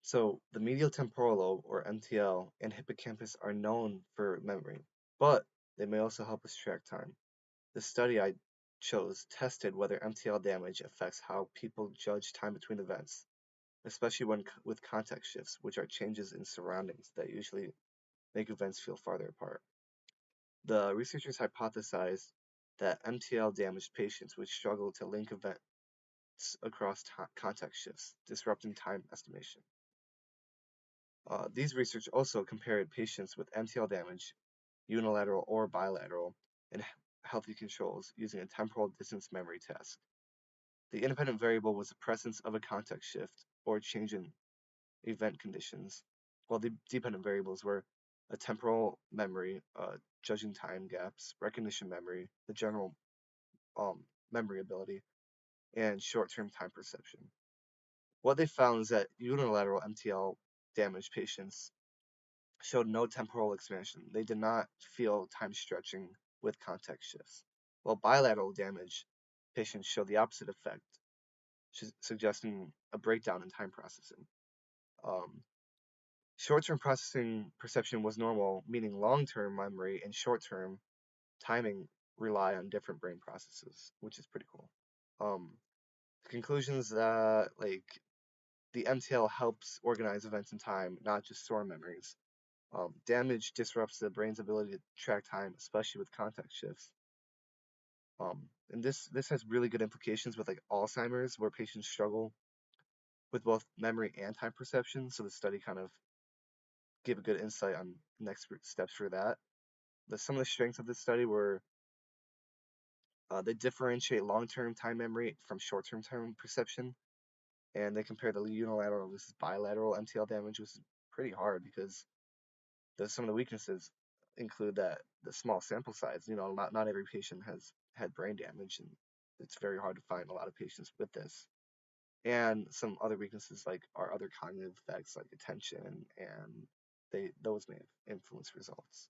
So the medial temporal lobe, or MTL, and hippocampus are known for memory, but they may also help us track time. The study I chose tested whether MTL damage affects how people judge time between events, especially when with context shifts, which are changes in surroundings that usually make events feel farther apart. The researchers hypothesized that MTL damaged patients would struggle to link events across context shifts, disrupting time estimation. These research also compared patients with MTL damage, unilateral or bilateral, and healthy controls using a temporal distance memory test. The independent variable was the presence of a context shift or change in event conditions, while the dependent variables were a temporal memory, judging time gaps, recognition memory, the general um, memory ability, and short-term time perception. What they found is that unilateral MTL damaged patients showed no temporal expansion. They did not feel time stretching with context shifts, while bilateral damage patients showed the opposite effect, suggesting a breakdown in time processing. Um, Short-term processing perception was normal, meaning long-term memory and short-term timing rely on different brain processes, which is pretty cool. Um, the conclusions that the MTL helps organize events in time, not just store memories. Damage disrupts the brain's ability to track time, especially with context shifts. And this has really good implications with like Alzheimer's, where patients struggle with both memory and time perception. So the study kind of gave a good insight on next steps for that. Some of the strengths of this study were they differentiate long-term time memory from short-term time perception, and they compare the unilateral versus bilateral MTL damage, which is pretty hard because some of the weaknesses include that the small sample size. Not every patient has had brain damage, and it's very hard to find a lot of patients with this. And some other weaknesses are other cognitive effects like attention, and those may have influenced results.